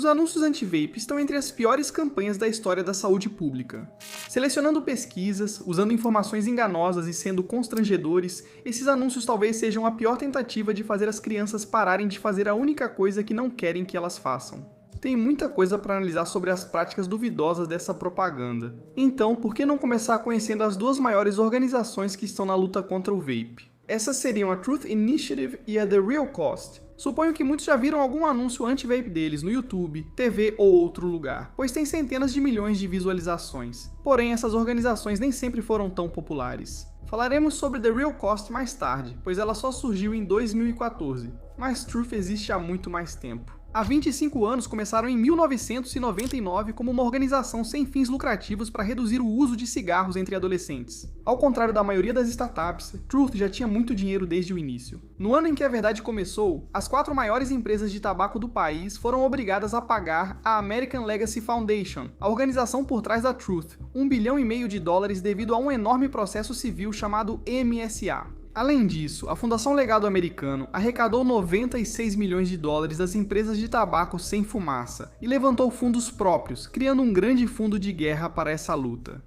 Os anúncios anti-vape estão entre as piores campanhas da história da saúde pública. Selecionando pesquisas, usando informações enganosas e sendo constrangedores, esses anúncios talvez sejam a pior tentativa de fazer as crianças pararem de fazer a única coisa que não querem que elas façam. Tem muita coisa para analisar sobre as práticas duvidosas dessa propaganda. Então, por que não começar conhecendo as duas maiores organizações que estão na luta contra o vape? Essas seriam a Truth Initiative e a The Real Cost. Suponho que muitos já viram algum anúncio anti-vape deles no YouTube, TV ou outro lugar, pois tem centenas de milhões de visualizações. Porém, essas organizações nem sempre foram tão populares. Falaremos sobre The Real Cost mais tarde, pois ela só surgiu em 2014, mas Truth existe há muito mais tempo. Há 25 anos começaram em 1999 como uma organização sem fins lucrativos para reduzir o uso de cigarros entre adolescentes. Ao contrário da maioria das startups, Truth já tinha muito dinheiro desde o início. No ano em que a verdade começou, as 4 maiores empresas de tabaco do país foram obrigadas a pagar a American Legacy Foundation, a organização por trás da Truth, $1,5 bilhão devido a um enorme processo civil chamado MSA. Além disso, a Fundação Legado Americano arrecadou $96 milhões das empresas de tabaco sem fumaça e levantou fundos próprios, criando um grande fundo de guerra para essa luta.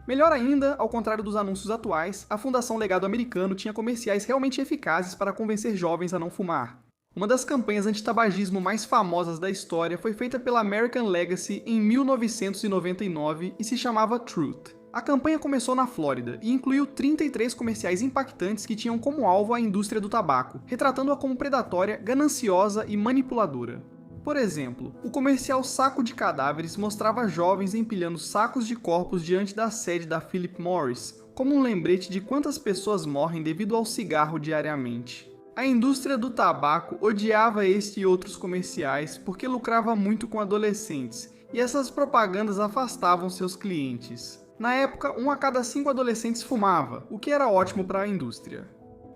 Melhor ainda, ao contrário dos anúncios atuais, a Fundação Legado Americano tinha comerciais realmente eficazes para convencer jovens a não fumar. Uma das campanhas antitabagismo mais famosas da história foi feita pela American Legacy em 1999 e se chamava Truth. A campanha começou na Flórida e incluiu 33 comerciais impactantes que tinham como alvo a indústria do tabaco, retratando-a como predatória, gananciosa e manipuladora. Por exemplo, o comercial Saco de Cadáveres mostrava jovens empilhando sacos de corpos diante da sede da Philip Morris, como um lembrete de quantas pessoas morrem devido ao cigarro diariamente. A indústria do tabaco odiava este e outros comerciais porque lucrava muito com adolescentes, e essas propagandas afastavam seus clientes. Na época, 1 a cada 5 adolescentes fumava, o que era ótimo para a indústria.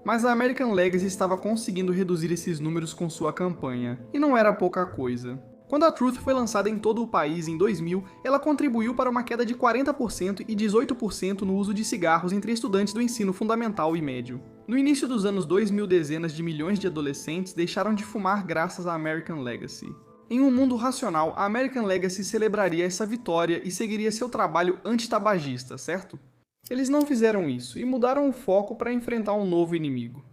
Mas a American Legacy estava conseguindo reduzir esses números com sua campanha, e não era pouca coisa. Quando a Truth foi lançada em todo o país em 2000, ela contribuiu para uma queda de 40% e 18% no uso de cigarros entre estudantes do ensino fundamental e médio. No início dos anos 2000, dezenas de milhões de adolescentes deixaram de fumar graças à American Legacy. Em um mundo racional, a American Legacy celebraria essa vitória e seguiria seu trabalho antitabagista, certo? Eles não fizeram isso e mudaram o foco para enfrentar um novo inimigo.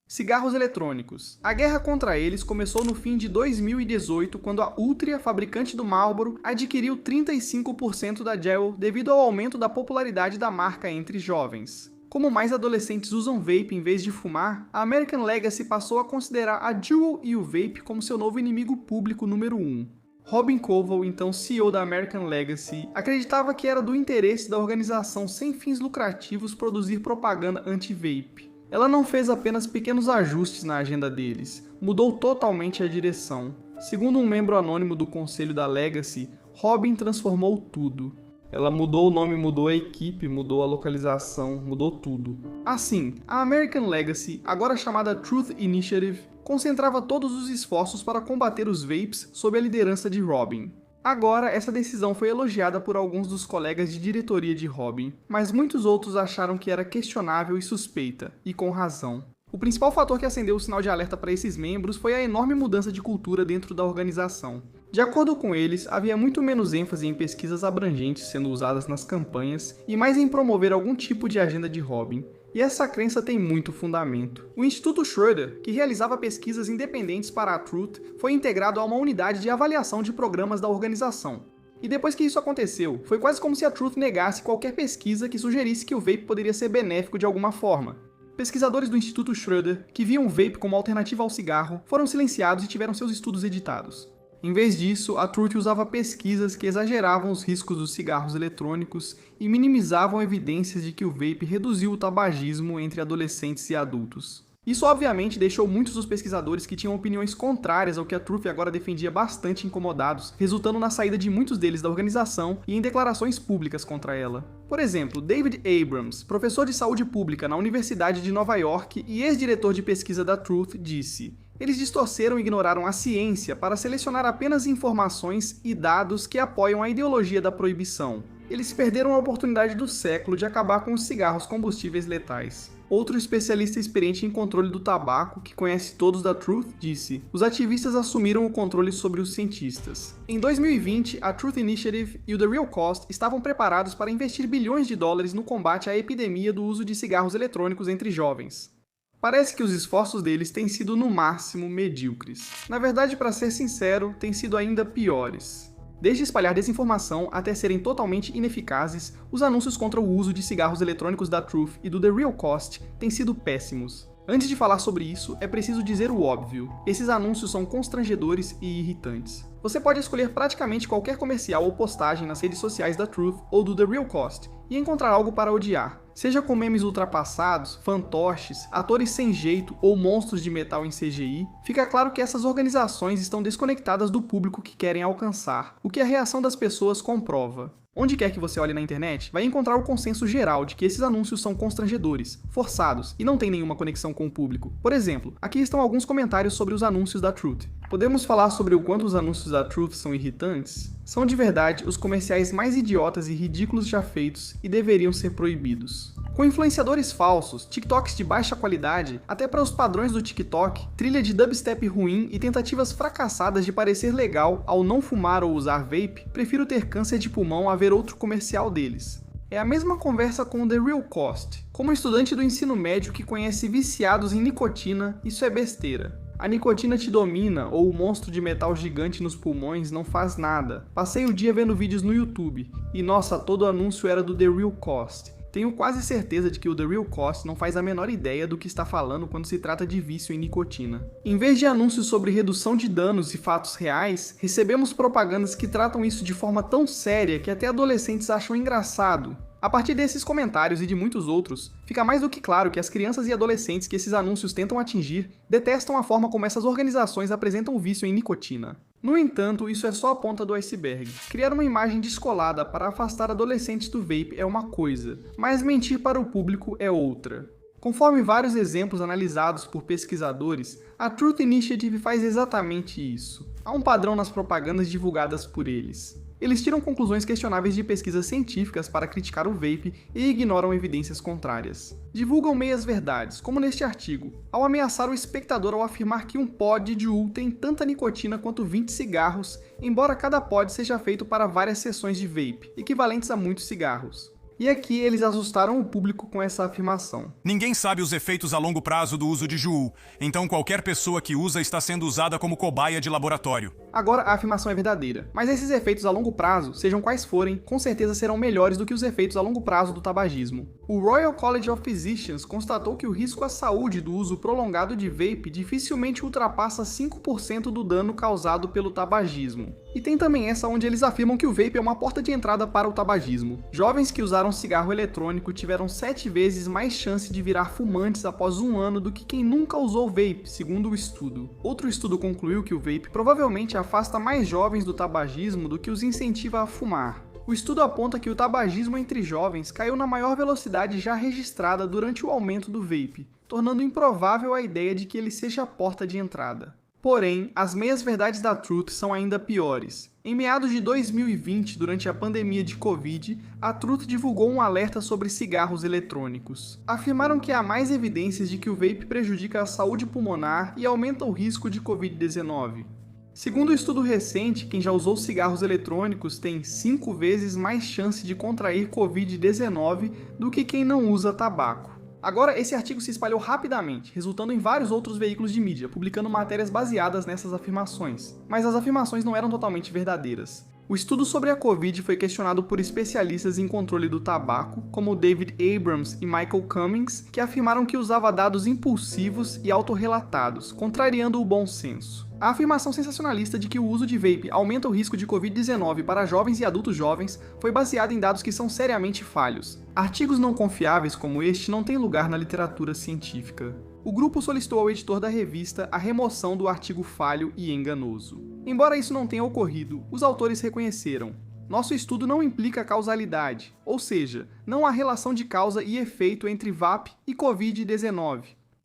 Cigarros eletrônicos. A guerra contra eles começou no fim de 2018, quando a Altria, fabricante do Marlboro, adquiriu 35% da Juul devido ao aumento da popularidade da marca entre jovens. Como mais adolescentes usam vape em vez de fumar, a American Legacy passou a considerar a Juul e o vape como seu novo inimigo público número 1. Robin Koval, então CEO da American Legacy, acreditava que era do interesse da organização sem fins lucrativos produzir propaganda anti-vape. Ela não fez apenas pequenos ajustes na agenda deles, mudou totalmente a direção. Segundo um membro anônimo do conselho da Legacy, Robin transformou tudo. Ela mudou o nome, mudou a equipe, mudou a localização, mudou tudo. Assim, a American Legacy, agora chamada Truth Initiative, concentrava todos os esforços para combater os vapes sob a liderança de Robin. Agora, essa decisão foi elogiada por alguns dos colegas de diretoria de Robin, mas muitos outros acharam que era questionável e suspeita, e com razão. O principal fator que acendeu o sinal de alerta para esses membros foi a enorme mudança de cultura dentro da organização. De acordo com eles, havia muito menos ênfase em pesquisas abrangentes sendo usadas nas campanhas e mais em promover algum tipo de agenda de Robin. E essa crença tem muito fundamento. O Instituto Schroeder, que realizava pesquisas independentes para a Truth, foi integrado a uma unidade de avaliação de programas da organização. E depois que isso aconteceu, foi quase como se a Truth negasse qualquer pesquisa que sugerisse que o vape poderia ser benéfico de alguma forma. Pesquisadores do Instituto Schroeder, que viam o vape como alternativa ao cigarro, foram silenciados e tiveram seus estudos editados. Em vez disso, a Truth usava pesquisas que exageravam os riscos dos cigarros eletrônicos e minimizavam evidências de que o vape reduziu o tabagismo entre adolescentes e adultos. Isso obviamente deixou muitos dos pesquisadores que tinham opiniões contrárias ao que a Truth agora defendia bastante incomodados, resultando na saída de muitos deles da organização e em declarações públicas contra ela. Por exemplo, David Abrams, professor de saúde pública na Universidade de Nova York e ex-diretor de pesquisa da Truth, disse: "Eles distorceram e ignoraram a ciência para selecionar apenas informações e dados que apoiam a ideologia da proibição. Eles perderam a oportunidade do século de acabar com os cigarros combustíveis letais." Outro especialista experiente em controle do tabaco, que conhece todos da Truth, disse: os ativistas assumiram o controle sobre os cientistas. Em 2020, a Truth Initiative e o The Real Cost estavam preparados para investir bilhões de dólares no combate à epidemia do uso de cigarros eletrônicos entre jovens. Parece que os esforços deles têm sido no máximo medíocres. Na verdade, para ser sincero, têm sido ainda piores. Desde espalhar desinformação até serem totalmente ineficazes, os anúncios contra o uso de cigarros eletrônicos da Truth e do The Real Cost têm sido péssimos. Antes de falar sobre isso, é preciso dizer o óbvio: esses anúncios são constrangedores e irritantes. Você pode escolher praticamente qualquer comercial ou postagem nas redes sociais da Truth ou do The Real Cost e encontrar algo para odiar. Seja com memes ultrapassados, fantoches, atores sem jeito ou monstros de metal em CGI, fica claro que essas organizações estão desconectadas do público que querem alcançar, o que a reação das pessoas comprova. Onde quer que você olhe na internet, vai encontrar o consenso geral de que esses anúncios são constrangedores, forçados e não têm nenhuma conexão com o público. Por exemplo, aqui estão alguns comentários sobre os anúncios da Truth. Podemos falar sobre o quanto os anúncios da Truth são irritantes? São de verdade os comerciais mais idiotas e ridículos já feitos e deveriam ser proibidos. Com influenciadores falsos, TikToks de baixa qualidade, até para os padrões do TikTok, trilha de dubstep ruim e tentativas fracassadas de parecer legal ao não fumar ou usar vape, prefiro ter câncer de pulmão a ver outro comercial deles. É a mesma conversa com o The Real Cost. Como estudante do ensino médio que conhece viciados em nicotina, isso é besteira. A nicotina te domina ou o monstro de metal gigante nos pulmões não faz nada. Passei o dia vendo vídeos no YouTube e nossa, todo anúncio era do The Real Cost. Tenho quase certeza de que o The Real Cost não faz a menor ideia do que está falando quando se trata de vício em nicotina. Em vez de anúncios sobre redução de danos e fatos reais, recebemos propagandas que tratam isso de forma tão séria que até adolescentes acham engraçado. A partir desses comentários e de muitos outros, fica mais do que claro que as crianças e adolescentes que esses anúncios tentam atingir detestam a forma como essas organizações apresentam o vício em nicotina. No entanto, isso é só a ponta do iceberg. Criar uma imagem descolada para afastar adolescentes do vape é uma coisa, mas mentir para o público é outra. Conforme vários exemplos analisados por pesquisadores, a Truth Initiative faz exatamente isso. Há um padrão nas propagandas divulgadas por eles. Eles tiram conclusões questionáveis de pesquisas científicas para criticar o vape e ignoram evidências contrárias. Divulgam meias-verdades, como neste artigo, ao ameaçar o espectador ao afirmar que um pod de Juul tem tanta nicotina quanto 20 cigarros, embora cada pod seja feito para várias sessões de vape, equivalentes a muitos cigarros. E aqui eles assustaram o público com essa afirmação. Ninguém sabe os efeitos a longo prazo do uso de Juul, então qualquer pessoa que usa está sendo usada como cobaia de laboratório. Agora a afirmação é verdadeira, mas esses efeitos a longo prazo, sejam quais forem, com certeza serão melhores do que os efeitos a longo prazo do tabagismo. O Royal College of Physicians constatou que o risco à saúde do uso prolongado de vape dificilmente ultrapassa 5% do dano causado pelo tabagismo. E tem também essa onde eles afirmam que o vape é uma porta de entrada para o tabagismo. Jovens que usaram cigarro eletrônico tiveram 7 vezes mais chance de virar fumantes após um ano do que quem nunca usou vape, segundo o estudo. Outro estudo concluiu que o vape provavelmente afasta mais jovens do tabagismo do que os incentiva a fumar. O estudo aponta que o tabagismo entre jovens caiu na maior velocidade já registrada durante o aumento do vape, tornando improvável a ideia de que ele seja a porta de entrada. Porém, as meias-verdades da Truth são ainda piores. Em meados de 2020, durante a pandemia de Covid, a Truth divulgou um alerta sobre cigarros eletrônicos. Afirmaram que há mais evidências de que o vape prejudica a saúde pulmonar e aumenta o risco de Covid-19. Segundo um estudo recente, quem já usou cigarros eletrônicos tem 5 vezes mais chance de contrair Covid-19 do que quem não usa tabaco. Agora, esse artigo se espalhou rapidamente, resultando em vários outros veículos de mídia, publicando matérias baseadas nessas afirmações. Mas as afirmações não eram totalmente verdadeiras. O estudo sobre a Covid foi questionado por especialistas em controle do tabaco, como David Abrams e Michael Cummings, que afirmaram que usava dados impulsivos e autorrelatados, contrariando o bom senso. A afirmação sensacionalista de que o uso de vape aumenta o risco de Covid-19 para jovens e adultos jovens foi baseada em dados que são seriamente falhos. Artigos não confiáveis como este não têm lugar na literatura científica. O grupo solicitou ao editor da revista a remoção do artigo falho e enganoso. Embora isso não tenha ocorrido, os autores reconheceram: nosso estudo não implica causalidade, ou seja, não há relação de causa e efeito entre VAP e Covid-19.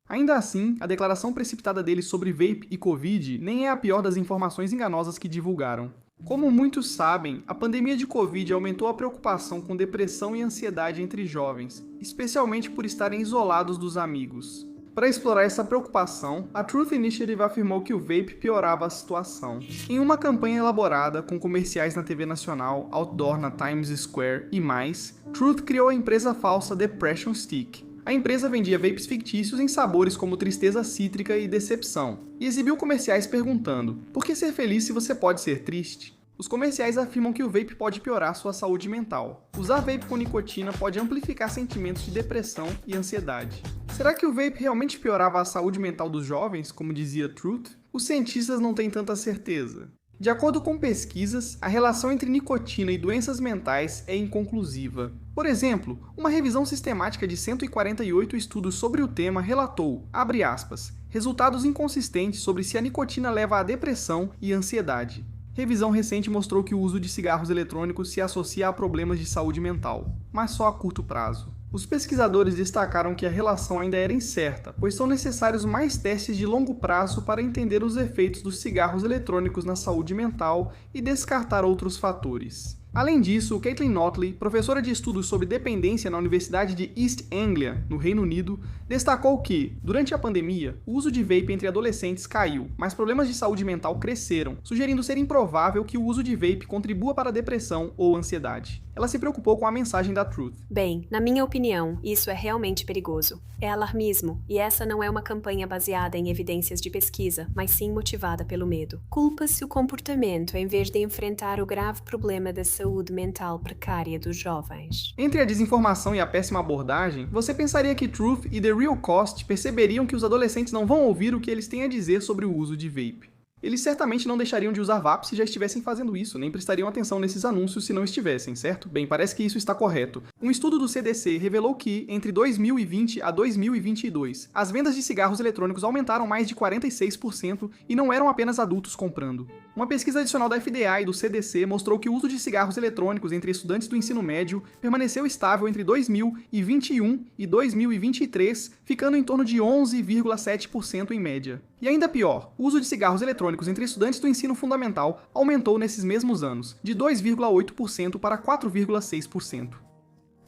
Ainda assim, a declaração precipitada deles sobre vape e Covid nem é a pior das informações enganosas que divulgaram. Como muitos sabem, a pandemia de Covid aumentou a preocupação com depressão e ansiedade entre jovens, especialmente por estarem isolados dos amigos. Para explorar essa preocupação, a Truth Initiative afirmou que o vape piorava a situação. Em uma campanha elaborada com comerciais na TV nacional, outdoor na Times Square e mais, Truth criou a empresa falsa Depression Stick. A empresa vendia vapes fictícios em sabores como tristeza cítrica e decepção, e exibiu comerciais perguntando: por que ser feliz se você pode ser triste? Os comerciais afirmam que o vape pode piorar sua saúde mental. Usar vape com nicotina pode amplificar sentimentos de depressão e ansiedade. Será que o vape realmente piorava a saúde mental dos jovens, como dizia Truth? Os cientistas não têm tanta certeza. De acordo com pesquisas, a relação entre nicotina e doenças mentais é inconclusiva. Por exemplo, uma revisão sistemática de 148 estudos sobre o tema relatou, abre aspas, resultados inconsistentes sobre se a nicotina leva à depressão e ansiedade. Revisão recente mostrou que o uso de cigarros eletrônicos se associa a problemas de saúde mental, mas só a curto prazo. Os pesquisadores destacaram que a relação ainda era incerta, pois são necessários mais testes de longo prazo para entender os efeitos dos cigarros eletrônicos na saúde mental e descartar outros fatores. Além disso, Caitlin Notley, professora de estudos sobre dependência na Universidade de East Anglia, no Reino Unido, destacou que, durante a pandemia, o uso de vape entre adolescentes caiu, mas problemas de saúde mental cresceram, sugerindo ser improvável que o uso de vape contribua para a depressão ou ansiedade. Ela se preocupou com a mensagem da Truth. Bem, na minha opinião, isso é realmente perigoso. É alarmismo, e essa não é uma campanha baseada em evidências de pesquisa, mas sim motivada pelo medo. Culpa-se o comportamento em vez de enfrentar o grave problema da saúde mental precária dos jovens. Entre a desinformação e a péssima abordagem, você pensaria que Truth e The Real Cost perceberiam que os adolescentes não vão ouvir o que eles têm a dizer sobre o uso de vape. Eles certamente não deixariam de usar vape se já estivessem fazendo isso, nem prestariam atenção nesses anúncios se não estivessem, certo? Bem, parece que isso está correto. Um estudo do CDC revelou que, entre 2020 a 2022, as vendas de cigarros eletrônicos aumentaram mais de 46% e não eram apenas adultos comprando. Uma pesquisa adicional da FDA e do CDC mostrou que o uso de cigarros eletrônicos entre estudantes do ensino médio permaneceu estável entre 2021 e 2023, ficando em torno de 11,7% em média. E ainda pior, o uso de cigarros eletrônicos entre estudantes do ensino fundamental aumentou nesses mesmos anos, de 2,8% para 4,6%.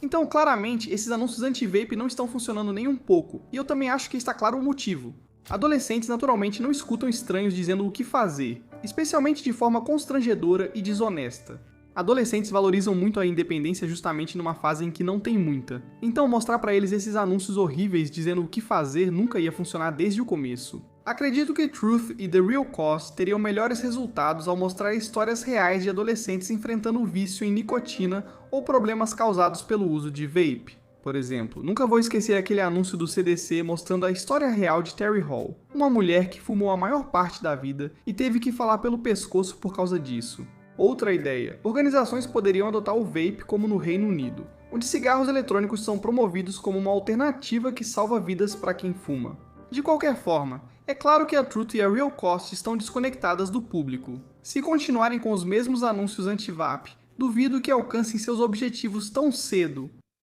Então, claramente, esses anúncios anti-vape não estão funcionando nem um pouco, e eu também acho que está claro o motivo. Adolescentes naturalmente não escutam estranhos dizendo o que fazer, especialmente de forma constrangedora e desonesta. Adolescentes valorizam muito a independência justamente numa fase em que não tem muita. Então mostrar pra eles esses anúncios horríveis dizendo o que fazer nunca ia funcionar desde o começo. Acredito que Truth e The Real Cost teriam melhores resultados ao mostrar histórias reais de adolescentes enfrentando o vício em nicotina ou problemas causados pelo uso de vape. Por exemplo, nunca vou esquecer aquele anúncio do CDC mostrando a história real de Terry Hall, uma mulher que fumou a maior parte da vida e teve que falar pelo pescoço por causa disso. Outra ideia, organizações poderiam adotar o vape como no Reino Unido, onde cigarros eletrônicos são promovidos como uma alternativa que salva vidas para quem fuma. De qualquer forma, é claro que a Truth e a Real Cost estão desconectadas do público. Se continuarem com os mesmos anúncios anti-vape, duvido que alcancem seus objetivos tão cedo.